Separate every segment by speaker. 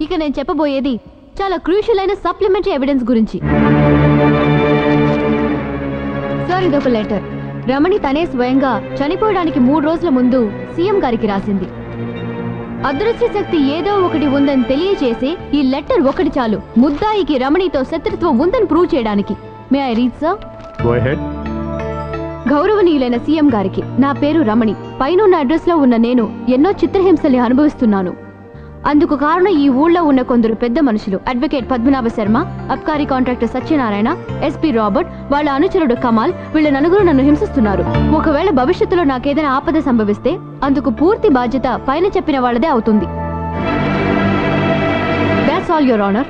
Speaker 1: ఇక నేను చెప్పబోయేది చాలా క్రూషియల్ అయిన సప్లిమెంటరీ ఎవిడెన్స్ గురించి. సార్, ఇదొక లెటర్. రమణి తనే స్వయంగా చనిపోవడానికి 3 రోజుల ముందు సీఎం గారికి రాసింది. అదృశ్య శక్తి ఏదో ఒకటి ఉందని తెలియజేసి ఈ లెటర్ ఒకటి చాలు ముద్దాయికి రమణితో శత్రుత్వం ఉందని ప్రూవ్ చేయడానికి. May I read sir?
Speaker 2: Go ahead.
Speaker 1: గౌరవనీయులైన సీఎం గారికి, నా పేరు రమణి. పైనున్న అడ్రస్ లో ఉన్న నేను ఎన్నో చిత్రహింసల్ని అనుభవిస్తున్నాను. అందుకు కారణం ఈ ఊళ్ళో ఉన్న కొందరు పెద్ద మనుషులు. Advocate Padmanabha Sharma, abkari contractor Satyanarayana, SP Robert, వాళ్ళ అనుచరుడు కమాల్. వీళ్ళ నలుగురు నన్ను హింసిస్తున్నారు. ఒకవేళ భవిష్యత్తులో నాకేదైనా ఆపద సంభవిస్తే అందుకు పూర్తి బాధ్యత పైన చెప్పిన వాళ్ళదే అవుతుంది. That's all your honour.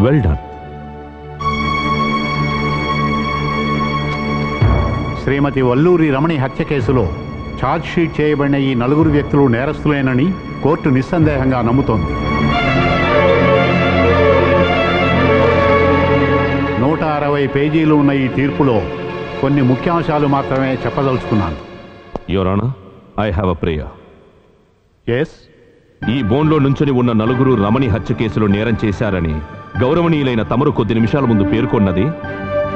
Speaker 2: Well done. Srimathi Valluri Ramani హత్య కేసులో ఛార్జ్ షీట్ చేయబడిన ఈ 4 వ్యక్తులు నేరస్తులేనని కోర్టు నిస్సందేహంగా నమ్ముతోంది. 160 పేజీలు ఉన్న ఈ తీర్పులో కొన్ని ముఖ్యాంశాలు మాత్రమే చెప్పదలుచుకున్నాను.
Speaker 3: Your honour, I have a prayer.
Speaker 2: Yes.
Speaker 3: ఈ బోన్లో నుంచొని ఉన్న 4 రమణి హత్య కేసులో నేరం చేశారని గౌరవనీయులైన తమరు కొద్ది నిమిషాల ముందు పేర్కొన్నది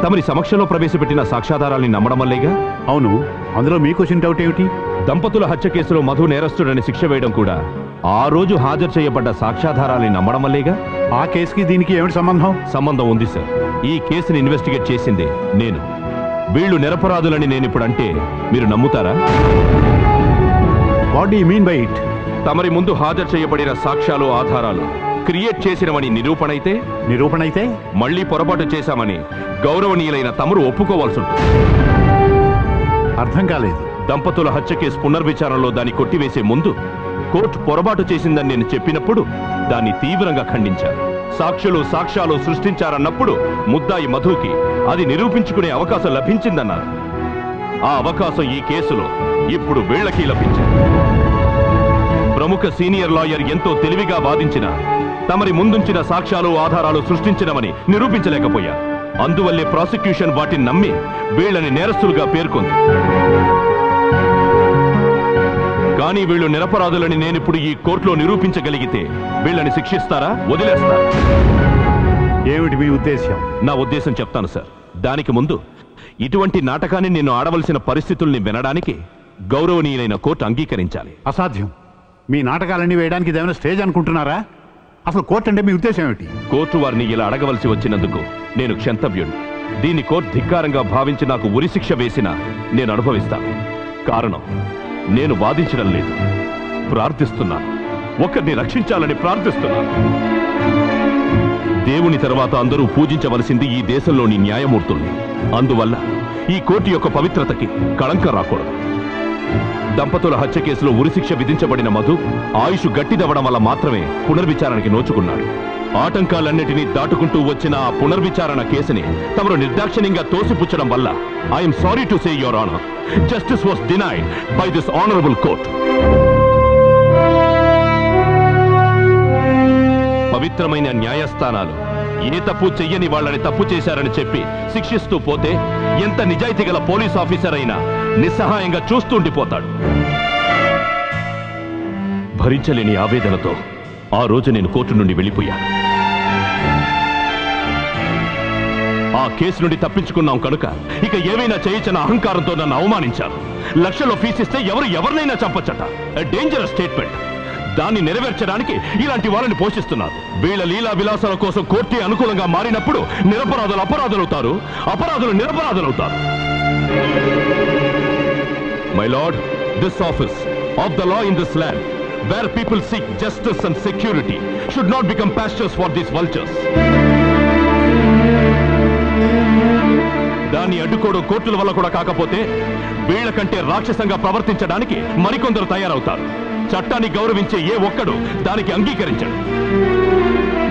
Speaker 3: తమరి సమక్షంలో ప్రవేశపెట్టిన సాక్ష్యాధారాల్ని నమ్మడం వల్లేగా?
Speaker 2: అవును. అందులో మీకు వచ్చిన డౌట్ ఏమిటి?
Speaker 3: దంపతుల హత్య కేసులో మధు నేరస్తుడని శిక్ష వేయడం కూడా ఆ రోజు హాజరు చేయబడ్డ సాక్ష్యాధారాల్ని నమ్మడం వల్లేగా?
Speaker 2: ఆ కేసుకి దీనికి ఏమిటి సంబంధం?
Speaker 3: సంబంధం ఉంది సార్. ఈ కేసుని ఇన్వెస్టిగేట్ చేసిందే నేను. వీళ్ళు నిరపరాధులని నేనిప్పుడు అంటే మీరు నమ్ముతారా?
Speaker 2: What do you mean by it?
Speaker 3: తమరి ముందు హాజరు చేయబడిన సాక్ష్యాలు, ఆధారాలు క్రియేట్ చేసినవని నిరూపణైతే మళ్లీ పొరపాటు చేశామని గౌరవనీయులైన తమరు ఒప్పుకోవాల్సి ఉంటుంది.
Speaker 2: అర్థం కాలేదు.
Speaker 3: దంపతుల హత్య కేసు పునర్విచారణలో దాన్ని కొట్టివేసే ముందు కోర్టు పొరపాటు చేసిందని నేను చెప్పినప్పుడు దాన్ని తీవ్రంగా ఖండించారు. సాక్ష్యాలు సృష్టించారన్నప్పుడు ముద్దాయి మధుకి అది నిరూపించుకునే అవకాశం లభించిందన్నారు. ఆ అవకాశం ఈ కేసులో ఇప్పుడు వీళ్లకి లభించింది. ప్రముఖ సీనియర్ లాయర్ ఎంతో తెలివిగా వాదించిన తమరి ముందుంచిన సాక్ష్యాలు, ఆధారాలు సృష్టించినవని నిరూపించలేకపోయారు. అందువల్లే ప్రాసిక్యూషన్ వాటిని నమ్మి వీళ్ళని నేరస్తులుగా పేర్కొంది. కానీ వీళ్ళు నిరపరాధులని నేనిప్పుడు ఈ కోర్టులో నిరూపించగలిగితే వీళ్ళని శిక్షిస్తారా, వదిలేస్తారా?
Speaker 2: ఏమిటి మీ ఉద్దేశం?
Speaker 3: నా ఉద్దేశం చెప్తాను సార్. దానికి ముందు ఇటువంటి నాటకాన్ని నేను ఆడవలసిన పరిస్థితుల్ని వినడానికి గౌరవనీయులైన కోర్టు అంగీకరించాలి.
Speaker 2: అసాధ్యం. మీ నాటకాలన్నీ వేయడానికి ఏమైనా స్టేజ్ అనుకుంటున్నారా? అసలు కోర్టు అంటే మీ ఉద్దేశం ఏమిటి?
Speaker 3: కోర్టు వారిని ఇలా అడగవలసి వచ్చినందుకు నేను క్షంతవ్యుడిని. దీన్ని కోర్టు ధిక్కారంగా భావించి నాకు ఉరిశిక్ష వేసినా నేను అనుభవిస్తాను. కారణం, నేను వాదించడం లేదు, ప్రార్థిస్తున్నాను. ఒకరిని రక్షించాలని ప్రార్థిస్తున్నాను. దేవుని తర్వాత అందరూ పూజించవలసింది ఈ దేశంలోని న్యాయమూర్తుల్ని. అందువల్ల ఈ కోర్టు యొక్క పవిత్రతకి కళంకం రాకూడదు. దంపతుల హత్య కేసులో ఉరిశిక్ష విధించబడిన మధు ఆయుష్ గట్టిదవ్వడం వల్ల మాత్రమే పునర్విచారణకి నోచుకున్నాడు. ఆటంకాలన్నిటినీ దాటుకుంటూ వచ్చిన ఆ పునర్విచారణ కేసుని తమరు నిర్దాక్షిణ్యంగా తోసిపుచ్చడం వల్ల I'm sorry to say your honour, justice was denied by this honourable court. పవిత్రమైన న్యాయస్థానాలు ఏ తప్పు చెయ్యని వాళ్ళని తప్పు చేశారని చెప్పి శిక్షిస్తూ పోతే ఎంత నిజాయితీ గల పోలీస్ ఆఫీసర్ అయినా నిస్సహాయంగా చూస్తుండిపోతాడు. భరించలేని ఆవేదనతో ఆ రోజు నేను కోర్టు నుండి వెళ్ళిపోయాను. ఆ కేసు నుండి తప్పించుకున్నాం కనుక ఇక ఏమైనా చేయొచ్చన్న అహంకారంతో నన్ను అవమానించారు. లక్షల్లో ఫీసిస్తే ఎవరినైనా చంపచ్చట. Dangerous statement. దాన్ని నెరవేర్చడానికి ఇలాంటి వాళ్ళని పోషిస్తున్నారు. వీళ్ళ లీలా విలాసాల కోసం కోర్టే అనుకూలంగా మారినప్పుడు నిరపరాధులు అపరాధులవుతారు, అపరాధులు నిరపరాధులవుతారు. My lord, this office of the law in this land where people seek justice and security should not become pastures for these vultures. దాన్ని అడ్డుకోవడం కోర్టుల వల్ల కూడా కాకపోతే వీళ్లకంటే రాక్షసంగా ప్రవర్తించడానికి మరికొందరు తయారవుతారు. చట్టాన్ని గౌరవించే ఏ ఒక్కడు దానికి అంగీకరించడు.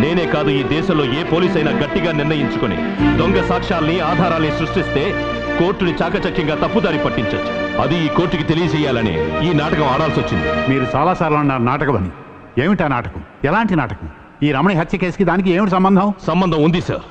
Speaker 3: నేనే కాదు, ఈ దేశంలో ఏ పోలీస్ అయినా గట్టిగా నిర్ణయించుకుని దొంగ సాక్ష్యాల్ని, ఆధారాల్ని సృష్టిస్తే కోర్టుని చాకచక్యంగా తప్పుదారి పట్టించవచ్చు. అది ఈ కోర్టుకి తెలియజేయాలని ఈ నాటకం ఆడాల్సి వచ్చింది.
Speaker 2: మీరు చాలాసార్లు అన్నారు నాటకం అని. ఏమిటా నాటకం? ఎలాంటి నాటకం? ఈ రమణి హత్య కేసుకి దానికి ఏమిటి సంబంధం?
Speaker 3: సంబంధం ఉంది sir.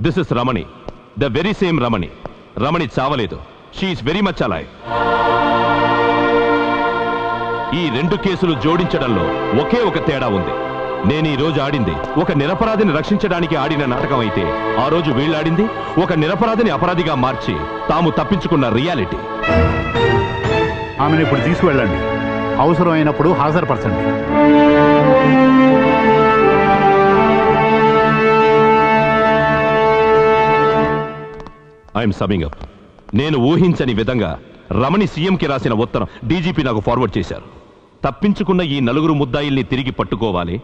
Speaker 3: This is Ramani, the very same Ramani. Ramani చావలేదు. She is very much alive. ఈ రెండు కేసులు జోడించడంలో ఒకే ఒక తేడా ఉంది. నేను ఈ రోజు ఆడింది ఒక నిరపరాధిని రక్షించడానికి ఆడిన నాటకం అయితే, ఆ రోజు వీళ్ళాడింది ఒక నిరపరాధిని అపరాధిగా మార్చి తాము తప్పించుకున్న రియాలిటీ.
Speaker 2: ఆమెను ఇప్పుడు తీసుకువెళ్ళండి. అవసరమైనప్పుడు హాజరుపరచండి.
Speaker 3: I'm సమింగ్ up. నేను ఊహించని విధంగా రమణి సీఎంకి రాసిన ఉత్తరం డీజీపీ నాకు ఫార్వర్డ్ చేశారు. తప్పించుకున్న ఈ 4 ముద్దాయిల్ని తిరిగి పట్టుకోవాలి.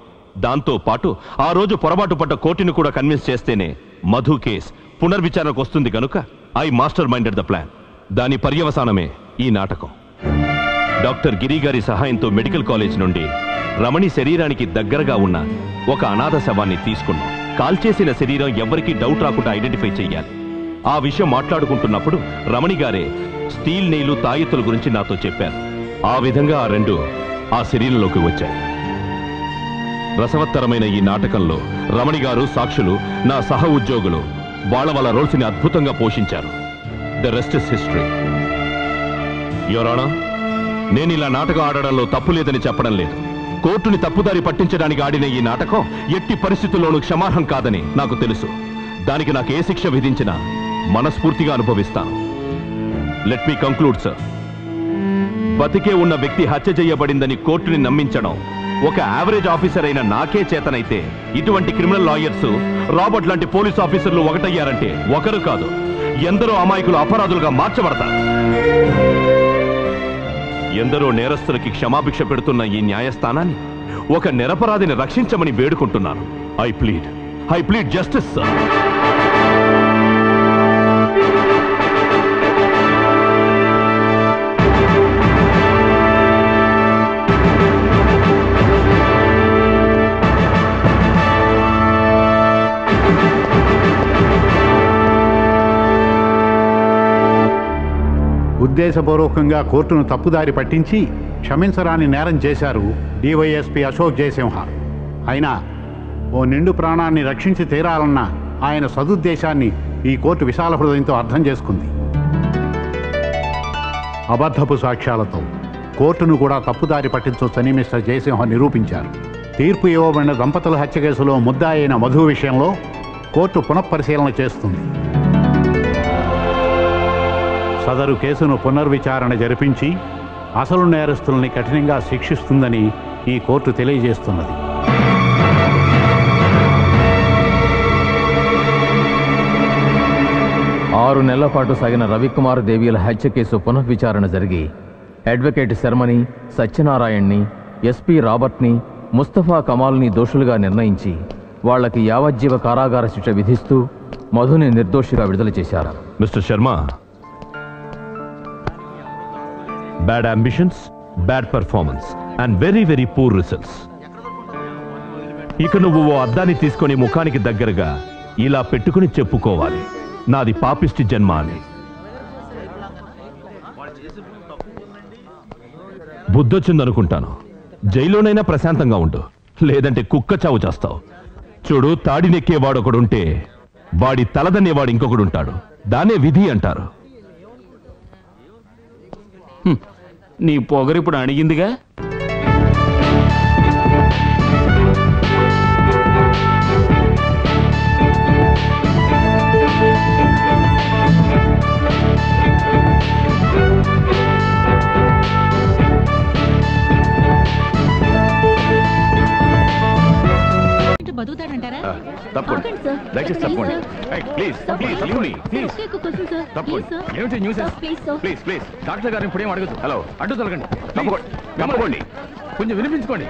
Speaker 3: దాంతో పాటు ఆ రోజు పొరపాటు పడ్డ కోర్టును కూడా కన్విన్స్ చేస్తేనే మధు కేస్ పునర్విచారణకు వస్తుంది కనుక I master minded the plan. దాని పర్యవసానమే ఈ నాటకం. డాక్టర్ గిరి గారి సహాయంతో మెడికల్ కాలేజ్ నుండి రమణి శరీరానికి దగ్గరగా ఉన్న ఒక అనాథ శవాన్ని తీసుకున్నాం. కాల్చేసిన శరీరం ఎవరికీ డౌట్ రాకుండా ఐడెంటిఫై చెయ్యాలి. ఆ విషయం మాట్లాడుకుంటున్నప్పుడు రమణి గారే స్టీల్ నెయిలు తాయెత్తుల గురించి నాతో చెప్పారు. ఆ విధంగా ఆ రెండు ఆ శరీరంలోకి వచ్చాయి. రసవత్తరమైన ఈ నాటకంలో రమణి గారు, సాక్షులు, నా సహ ఉద్యోగులు వాళ్ళ రోల్స్ ని అద్భుతంగా పోషించారు. The rest is history. Your honour, నేను ఇలా నాటకం ఆడడంలో తప్పు లేదని చెప్పడం లేదు. కోర్టుని తప్పుదారి పట్టించడానికి ఆడిన ఈ నాటకం ఎట్టి పరిస్థితుల్లోనూ క్షమార్హం కాదని నాకు తెలుసు. దానికి నాకు ఏ శిక్ష విధించినా మనస్ఫూర్తిగా అనుభవిస్తాను. Let me conclude sir. బతికే ఉన్న వ్యక్తి హత్య చేయబడిందని కోర్టుని నమ్మించడం ఒక యావరేజ్ ఆఫీసర్ అయిన నాకే చేతనైతే, ఇటువంటి క్రిమినల్ లాయర్స్, రాబర్ట్ లాంటి పోలీస్ ఆఫీసర్లు ఒకటయ్యారంటే ఒకరు కాదు ఎందరో అమాయకులు అపరాధులుగా మార్చబడతారు. ఎందరో నేరస్తులకి క్షమాభిక్ష పెడుతున్న ఈ న్యాయస్థానాన్ని ఒక నిరపరాధిని రక్షించమని వేడుకుంటున్నాను. I plead justice sir.
Speaker 2: ఉద్దేశపూర్వకంగా కోర్టును తప్పుదారి పట్టించి క్షమించరాని నేరం చేశారు డివైఎస్పీ అశోక్ జయసింహ. అయినా ఓ నిండు ప్రాణాన్ని రక్షించి తీరాలన్న ఆయన సదుద్దేశాన్ని ఈ కోర్టు విశాల హృదయంతో అర్థం చేసుకుంది. అబద్ధపు సాక్ష్యాలతో కోర్టును కూడా తప్పుదారి పట్టించవచ్చని మిస్టర్ జయసింహ నిరూపించారు. తీర్పు ఇవ్వబడిన దంపతుల హత్య కేసులో ముద్దాయి అయిన మధు విషయంలో కోర్టు పునఃపరిశీలన చేస్తుంది. సదరు కేసును పునర్విచారణ జరిపించి అసలు నేరస్తుల్ని కఠినంగా శిక్షిస్తుందని ఈ కోర్టు తెలియజేస్తున్నది.
Speaker 4: ఆరు నెలల పాటు సాగిన రవికుమార్ దేవిల హత్య కేసు పునఃవిచారణ జరిగి అడ్వకేట్ శర్మని, సత్యనారాయణ్ని, ఎస్పీ రాబర్ట్ని, ముస్తఫా కమాల్ని దోషులుగా నిర్ణయించి వాళ్లకి యావజ్జీవ కారాగార శిక్ష విధిస్తూ మధుని నిర్దోషిగా విడుదల చేశారు.
Speaker 3: Mister Sharma, bad ambitions, bad performance and very poor results. ఇక నువ్వు ఓ అద్దాన్ని తీసుకొని ముఖానికి దగ్గరగా ఇలా పెట్టుకుని చెప్పుకోవాలి, నాది పాపిష్టి జన్మ అని. బుద్ధొచ్చిందనుకుంటాను. జైల్లోనైనా ప్రశాంతంగా ఉండు, లేదంటే కుక్క చావు చేస్తావు. చూడు, తాడినెక్కేవాడొకడుంటే వాడి తలదన్నేవాడు ఇంకొకడుంటాడు. దాన్నే విధి అంటారు.
Speaker 5: నీ పొగరిప్పుడు అణిగిందిగా.
Speaker 6: బతుకుతాడంటారా?
Speaker 3: తప్పండి, దయచేసి తప్పండి. ప్లీజ్ తప్పండి.
Speaker 4: ఏమిటి న్యూస్? ప్లీజ్ డాక్టర్ గారిని ఇప్పుడు ఏం అడగదు.
Speaker 3: హలో,
Speaker 4: అడ్డు తొలగండి.
Speaker 3: తప్పకోండి,
Speaker 4: కొంచెం వినిపించుకోండి.